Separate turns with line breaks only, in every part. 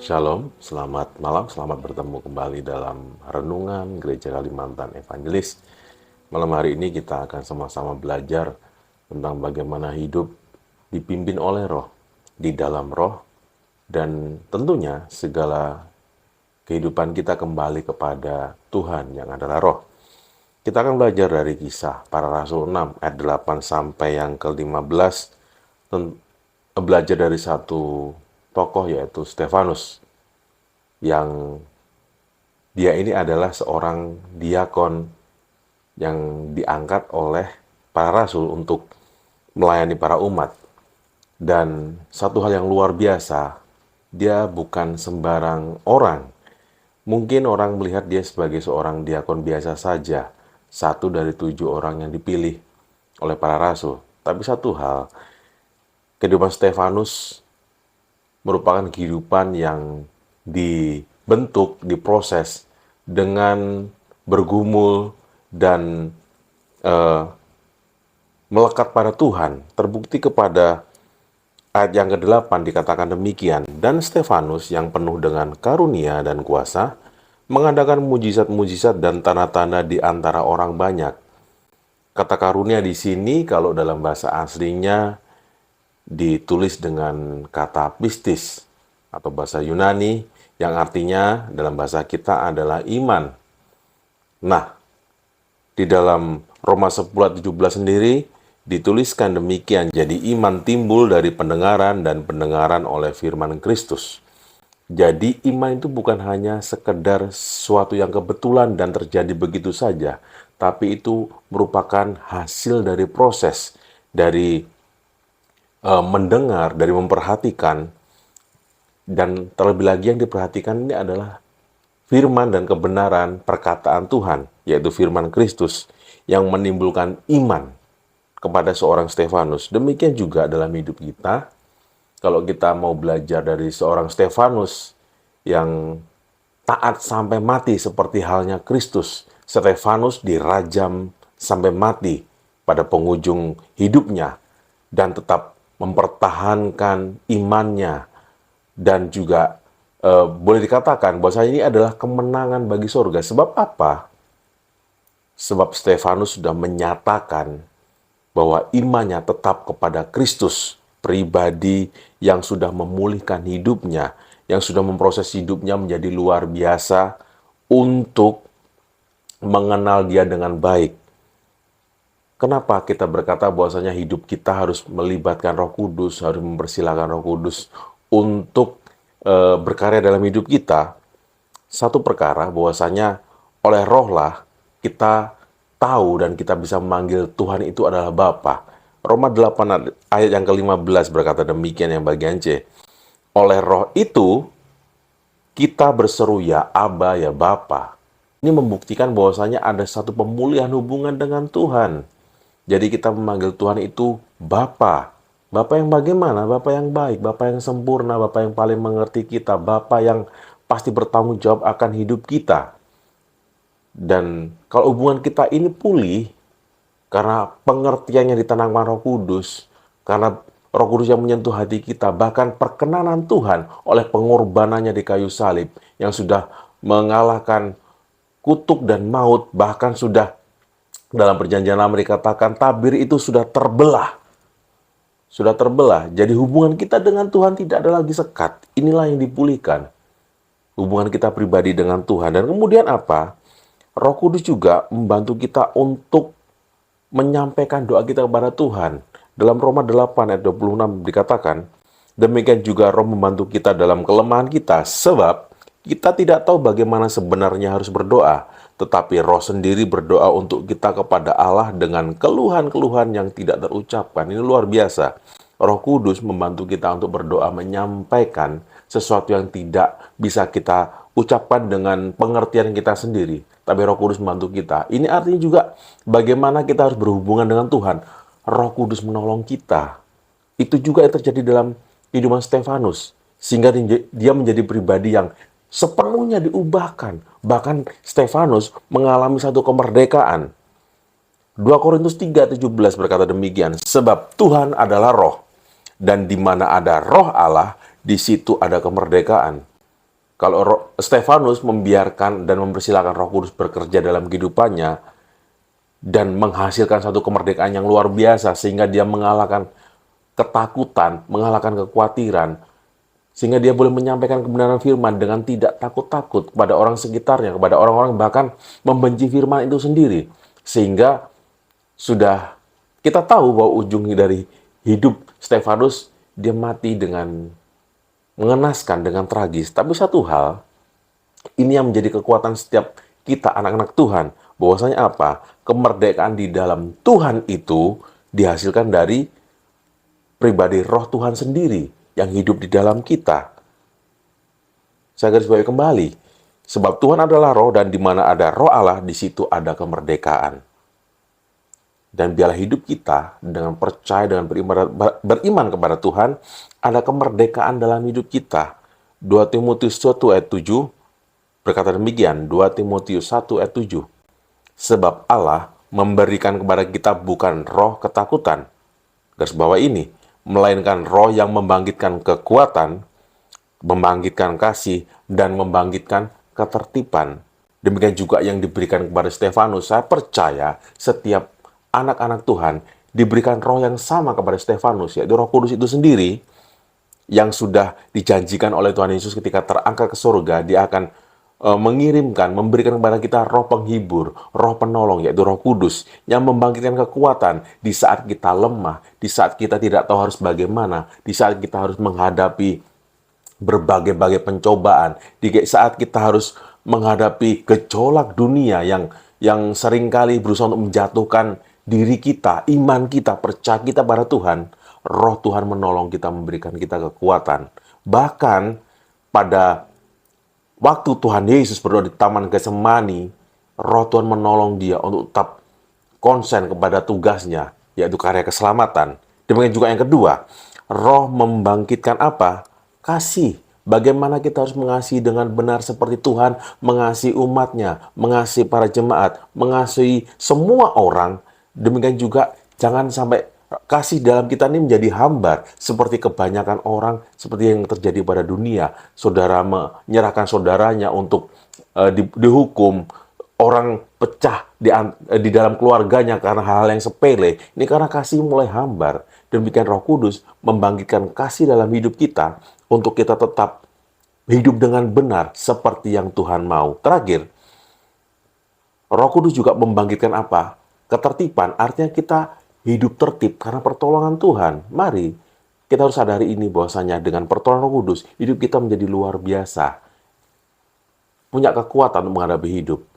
Shalom, selamat malam, selamat bertemu kembali dalam Renungan Gereja Kalimantan Evangelis. Malam hari ini kita akan sama-sama belajar tentang bagaimana hidup dipimpin oleh Roh, di dalam Roh, dan tentunya segala kehidupan kita kembali kepada Tuhan yang adalah Roh. Kita akan belajar dari Kisah Para Rasul 6 ayat 8 sampai yang ke-15, belajar dari satu tokoh yaitu Stefanus, yang dia ini adalah seorang diakon yang diangkat oleh para rasul untuk melayani para umat. Dan satu hal yang luar biasa, dia bukan sembarang orang. Mungkin orang melihat dia sebagai seorang diakon biasa saja, satu dari 7 orang yang dipilih oleh para rasul. Tapi satu hal, kehidupan Stefanus merupakan kehidupan yang dibentuk, diproses dengan bergumul dan melekat pada Tuhan. Terbukti kepada ayat yang ke-8 dikatakan demikian. Dan Stefanus yang penuh dengan karunia dan kuasa mengadakan mujizat-mujizat dan tanda-tanda di antara orang banyak. Kata karunia di sini kalau dalam bahasa aslinya ditulis dengan kata pistis atau bahasa Yunani yang artinya dalam bahasa kita adalah iman. Nah, di dalam Roma 10 ayat 17 sendiri dituliskan demikian, jadi iman timbul dari pendengaran dan pendengaran oleh firman Kristus. Jadi iman itu bukan hanya sekedar sesuatu yang kebetulan dan terjadi begitu saja, tapi itu merupakan hasil dari proses, dari mendengar, dari memperhatikan, dan terlebih lagi yang diperhatikan ini adalah firman dan kebenaran perkataan Tuhan, yaitu firman Kristus yang menimbulkan iman kepada seorang Stefanus. Demikian juga dalam hidup kita, kalau kita mau belajar dari seorang Stefanus yang taat sampai mati seperti halnya Kristus. Stefanus dirajam sampai mati pada penghujung hidupnya dan tetap mempertahankan imannya, dan juga boleh dikatakan bahwa ini adalah kemenangan bagi surga. Sebab apa? Sebab Stefanus sudah menyatakan bahwa imannya tetap kepada Kristus, pribadi yang sudah memulihkan hidupnya, yang sudah memproses hidupnya menjadi luar biasa untuk mengenal Dia dengan baik. Kenapa kita berkata bahwasanya hidup kita harus melibatkan Roh Kudus, harus mempersilahkan Roh Kudus untuk berkarya dalam hidup kita? Satu perkara bahwasanya oleh Roh lah kita tahu dan kita bisa memanggil Tuhan itu adalah Bapa. Roma 8 ayat yang ke-15 berkata demikian yang bagian C. Oleh Roh itu kita berseru ya Aba, ya Bapa. Ini membuktikan bahwasanya ada satu pemulihan hubungan dengan Tuhan. Jadi kita memanggil Tuhan itu Bapa. Bapa yang bagaimana? Bapa yang baik, Bapa yang sempurna, Bapa yang paling mengerti kita, Bapa yang pasti bertanggung jawab akan hidup kita. Dan kalau hubungan kita ini pulih, karena pengertian yang ditanamkan Roh Kudus, karena Roh Kudus yang menyentuh hati kita, bahkan perkenanan Tuhan oleh pengorbanannya di kayu salib, yang sudah mengalahkan kutuk dan maut, bahkan sudah dalam perjanjian lama dikatakan tabir itu sudah terbelah. Sudah terbelah. Jadi hubungan kita dengan Tuhan tidak ada lagi sekat. Inilah yang dipulihkan. Hubungan kita pribadi dengan Tuhan. Dan kemudian apa? Roh Kudus juga membantu kita untuk menyampaikan doa kita kepada Tuhan. Dalam Roma 8 ayat 26 dikatakan, demikian juga Roh membantu kita dalam kelemahan kita, sebab kita tidak tahu bagaimana sebenarnya harus berdoa, tetapi Roh sendiri berdoa untuk kita kepada Allah dengan keluhan-keluhan yang tidak terucapkan. Ini luar biasa. Roh Kudus membantu kita untuk berdoa, menyampaikan sesuatu yang tidak bisa kita ucapkan dengan pengertian kita sendiri. Tapi Roh Kudus membantu kita. Ini artinya juga bagaimana kita harus berhubungan dengan Tuhan. Roh Kudus menolong kita. Itu juga yang terjadi dalam kehidupan Stefanus. Sehingga dia menjadi pribadi yang sepenuhnya diubahkan. Bahkan Stefanus mengalami satu kemerdekaan. 2 Korintus 3:17 berkata demikian, sebab Tuhan adalah roh, dan di mana ada roh Allah, di situ ada kemerdekaan. Kalau Stefanus membiarkan dan mempersilahkan Roh Kudus bekerja dalam kehidupannya dan menghasilkan satu kemerdekaan yang luar biasa sehingga dia mengalahkan ketakutan, mengalahkan kekhawatiran, sehingga dia boleh menyampaikan kebenaran firman dengan tidak takut-takut kepada orang sekitarnya, kepada orang-orang bahkan membenci firman itu sendiri. Sehingga sudah kita tahu bahwa ujungnya dari hidup Stefanus, dia mati dengan mengenaskan, dengan tragis. Tapi satu hal, ini yang menjadi kekuatan setiap kita anak-anak Tuhan. Bahwasanya apa? Kemerdekaan di dalam Tuhan itu dihasilkan dari pribadi roh Tuhan sendiri yang hidup di dalam kita. Saya garis bawahi kembali. Sebab Tuhan adalah roh dan di mana ada roh Allah, di situ ada kemerdekaan. Dan biarlah hidup kita dengan percaya, dengan beriman kepada Tuhan, ada kemerdekaan dalam hidup kita. 2 Timotius 1 ayat 7 berkata demikian, 2 Timotius 1 ayat 7. Sebab Allah memberikan kepada kita bukan roh ketakutan, garis bawah ini, melainkan roh yang membangkitkan kekuatan, membangkitkan kasih, dan membangkitkan ketertiban. Demikian juga yang diberikan kepada Stefanus. Saya percaya setiap anak-anak Tuhan diberikan roh yang sama kepada Stefanus, yaitu Roh Kudus itu sendiri yang sudah dijanjikan oleh Tuhan Yesus ketika terangkat ke surga. Dia akan mengirimkan, memberikan kepada kita roh penghibur, roh penolong, yaitu Roh Kudus yang membangkitkan kekuatan di saat kita lemah, di saat kita tidak tahu harus bagaimana, di saat kita harus menghadapi berbagai-bagai pencobaan, di saat kita harus menghadapi gejolak dunia yang seringkali berusaha untuk menjatuhkan diri kita, iman kita, percaya kita pada Tuhan. Roh Tuhan menolong kita, memberikan kita kekuatan. Bahkan pada waktu Tuhan Yesus berdoa di Taman Getsemani, Roh Tuhan menolong dia untuk tetap konsen kepada tugasnya, yaitu karya keselamatan. Demikian juga yang kedua, Roh membangkitkan apa? Kasih. Bagaimana kita harus mengasihi dengan benar seperti Tuhan mengasihi umatnya, mengasihi para jemaat, mengasihi semua orang. Demikian juga jangan sampai kasih dalam kita ini menjadi hambar seperti kebanyakan orang, seperti yang terjadi pada dunia. Saudara menyerahkan saudaranya untuk dihukum, orang pecah di dalam keluarganya karena hal-hal yang sepele. Ini karena kasih mulai hambar. Demikian Roh Kudus membangkitkan kasih dalam hidup kita untuk kita tetap hidup dengan benar seperti yang Tuhan mau. Terakhir, Roh Kudus juga membangkitkan apa? Ketertiban, artinya kita hidup tertib karena pertolongan Tuhan. Mari kita harus sadari ini bahwasanya dengan pertolongan Roh Kudus, hidup kita menjadi luar biasa. Punya kekuatan untuk menghadapi hidup.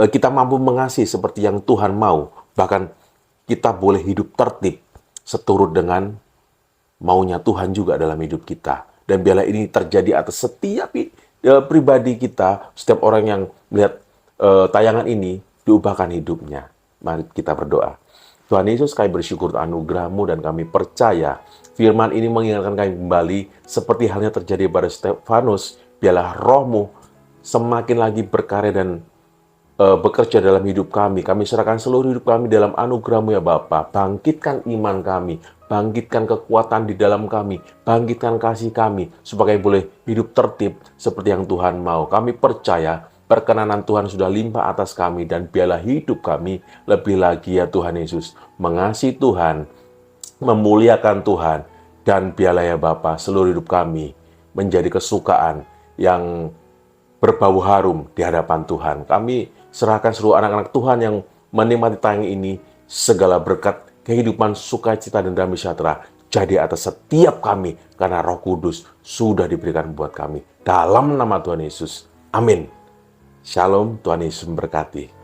Kita mampu mengasihi seperti yang Tuhan mau. Bahkan kita boleh hidup tertib seturut dengan maunya Tuhan juga dalam hidup kita. Dan biarlah ini terjadi atas setiap pribadi kita, setiap orang yang melihat tayangan ini, diubahkan hidupnya. Mari kita berdoa. Tuhan Yesus, kami bersyukur anugerah-Mu dan kami percaya firman ini mengingatkan kami kembali seperti halnya terjadi pada Stefanus. Biarlah Roh-Mu semakin lagi berkarya dan bekerja dalam hidup kami. Kami serahkan seluruh hidup kami dalam anugerah-Mu ya Bapa. Bangkitkan iman kami, bangkitkan kekuatan di dalam kami, bangkitkan kasih kami, supaya boleh hidup tertib seperti yang Tuhan mau. Kami percaya perkenanan Tuhan sudah limpah atas kami, dan biarlah hidup kami lebih lagi ya Tuhan Yesus, mengasihi Tuhan, memuliakan Tuhan, dan biarlah ya Bapa seluruh hidup kami menjadi kesukaan yang berbau harum di hadapan Tuhan. Kami serahkan seluruh anak-anak Tuhan yang menikmati tayangan ini, segala berkat kehidupan, sukacita, dan damai sejahtera jadi atas setiap kami, karena Roh Kudus sudah diberikan buat kami. Dalam nama Tuhan Yesus. Amin. Shalom, Tuhan Yesus memberkati.